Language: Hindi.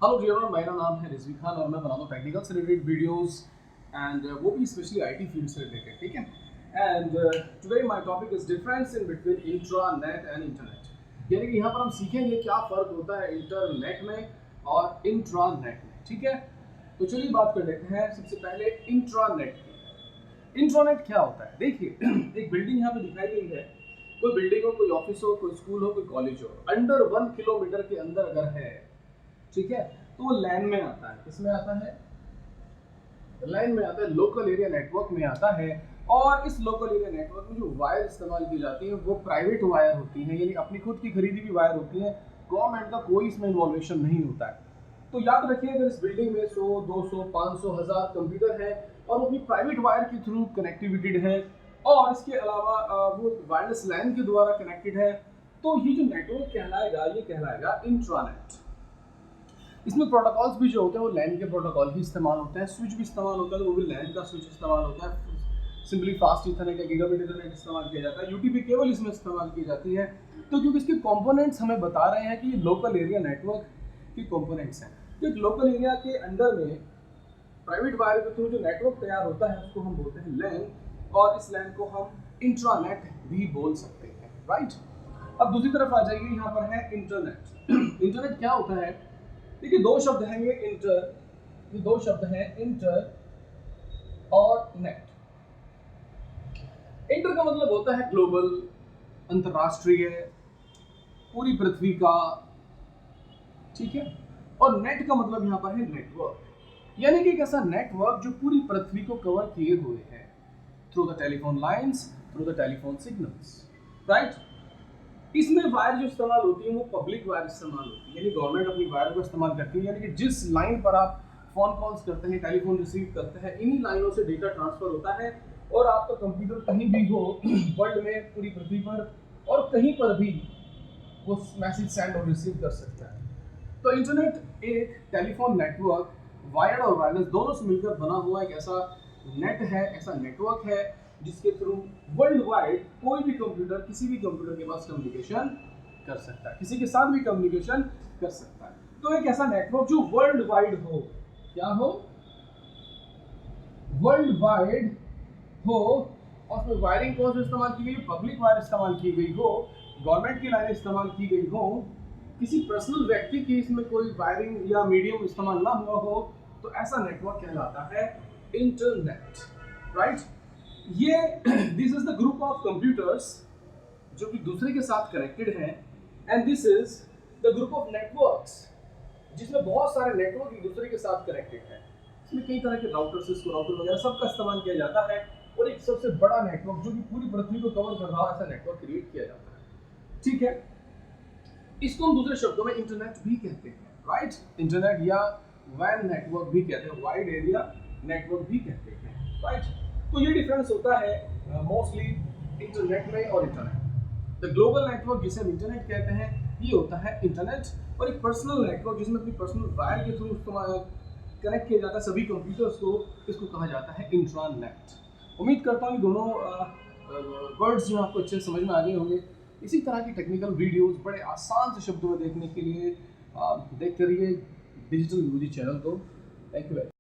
हेलो एवरीवन, मेरा नाम है रिजवी खान और मैं बनाता हूँ टेक्निकल से रिलेटेड वीडियोस एंड वो भी स्पेशली आईटी फील्ड से रिलेटेड, ठीक है। And today my topic is difference in between intranet and internet. यानी कि यहाँ पर हम सीखेंगे क्या फ़र्क होता है इंटरनेट में और इंट्रानेट में, ठीक है। तो चलिए बात कर लेते हैं सबसे पहले इंट्रानेट की। इंट्रानेट क्या होता है? देखिए एक बिल्डिंग यहाँ पे दिखाई गई है, कोई बिल्डिंग हो, कोई ऑफिस हो, कोई स्कूल हो, कोई कॉलेज हो, अंडर 1 किलोमीटर के अंदर अगर है, ठीक है, तो वो लैन में आता है। किसमें आता है? लैन में आता है, लोकल एरिया नेटवर्क में आता है। और इस लोकल एरिया नेटवर्क में जो वायर इस्तेमाल की जाती है वो प्राइवेट वायर होती है, यानी अपनी खुद की खरीदी हुई वायर होती है। गवर्नमेंट का कोई इसमें इन्वॉल्वेशन नहीं होता है। तो याद रखिए, अगर इस बिल्डिंग में 100, 200, 500, 1000 कंप्यूटर है और वो अपनी प्राइवेट वायर के थ्रू कनेक्टिविटेड है और इसके अलावा वो वायरलेस लैन के द्वारा कनेक्टेड है, तो ये जो नेटवर्क कहलाएगा, ये कहलाएगा इंट्रानेट। इसमें प्रोटोकॉल्स भी जो होते हैं वो लैन के प्रोटोकॉल ही इस्तेमाल होते हैं, स्विच भी इस्तेमाल होता है तो वो भी लैन का स्विच इस्तेमाल होता है। सिंपली फास्ट इथरनेट या गीगाबिट इथरनेट इस्तेमाल किया जाता है, यूटीपी केबल इसमें इस्तेमाल की जाती है। तो क्योंकि इसके कंपोनेंट्स हमें बता रहे हैं कि ये लोकल एरिया नेटवर्क के कंपोनेंट्स हैं, तो एक लोकल एरिया के अंदर में प्राइवेट वायर के थ्रू जो नेटवर्क तैयार होता है उसको हम बोलते हैं लैन, और इस लैन को हम इंट्रानेट भी बोल सकते हैं, राइट। अब दूसरी तरफ आ जाइए, यहाँ पर है इंटरनेट। इंटरनेट क्या होता है? देखिए दो शब्द हैं ये दो शब्द हैं, इंटर और नेट। इंटर का मतलब होता है ग्लोबल, अंतरराष्ट्रीय, पूरी पृथ्वी का, ठीक है। और नेट का मतलब यहाँ पर है नेटवर्क, यानी कि एक ऐसा नेटवर्क जो पूरी पृथ्वी को कवर किए हुए है through the telephone lines, through the telephone signals, right. इसमें वायर जो इस्तेमाल होती है वो पब्लिक वायर इस्तेमाल होती है, यानी गवर्नमेंट अपनी वायर को इस्तेमाल करती है। यानी कि जिस लाइन पर आप फोन कॉल्स करते हैं, टेलीफोन रिसीव करते हैं, इन्हीं लाइनों से डेटा ट्रांसफर होता है और आपका कंप्यूटर कहीं भी हो वर्ल्ड में, पूरी पृथ्वी पर, और कहीं पर भी वो मैसेज सेंड और रिसीव कर सकता है। तो इंटरनेट एक टेलीफोन नेटवर्क, वायर्ड और वायरलेस दोनों से मिलकर बना हुआ एक ऐसा नेट है, ऐसा नेटवर्क है जिसके थ्रू वर्ल्ड वाइड कोई भी कंप्यूटर किसी भी कंप्यूटर के पास कम्युनिकेशन कर सकता है, किसी के साथ भी कम्युनिकेशन कर सकता है। तो एक ऐसा नेटवर्क जो वर्ल्ड वाइड हो, क्या हो? वर्ल्ड वाइड हो, और उसमें वायरिंग कौन सी इस्तेमाल की गई? पब्लिक वायर इस्तेमाल की गई हो, गवर्नमेंट की लाइन इस्तेमाल की गई हो, किसी पर्सनल व्यक्ति की इसमें कोई वायरिंग या मीडियम इस्तेमाल ना हुआ हो, तो ऐसा नेटवर्क कहलाता है इंटरनेट, राइट। ये this is the group of computers जो कि दूसरे के साथ कनेक्टेड हैं, and this is the group of networks जिसमें बहुत सारे नेटवर्क एक दूसरे के साथ कनेक्टेड हैं। इसमें कई तरह के राउटर, सिस्को राउटर वगैरह सबका इस्तेमाल किया जाता है, और एक सबसे बड़ा नेटवर्क जो कि पूरी पृथ्वी को कवर कर रहा है, ऐसा नेटवर्क क्रिएट किया जाता है, ठीक है। इसको हम दूसरे शब्दों में इंटरनेट भी कहते हैं, राइट। इंटरनेट या वैन नेटवर्क भी कहते हैं, वाइड एरिया नेटवर्क भी कहते हैं, राइट। तो ये डिफरेंस होता है मोस्टली इंटरनेट में और इंटरनेट। द ग्लोबल नेटवर्क जिसे हम इंटरनेट कहते हैं, ये होता है इंटरनेट, और एक पर्सनल नेटवर्क जिसमें अपनी पर्सनल वायर के थ्रू कनेक्ट किया जाता है सभी कंप्यूटर्स को, इसको कहा जाता है इंट्रानेट। उम्मीद करता हूँ कि दोनों वर्ड्स जो आपको अच्छे समझ में आ गए होंगे। इसी तरह की टेक्निकल वीडियोस बड़े आसान से शब्दों में देखने के लिए देखते रहिए डिजिटल यूजी चैनल को। Thank you.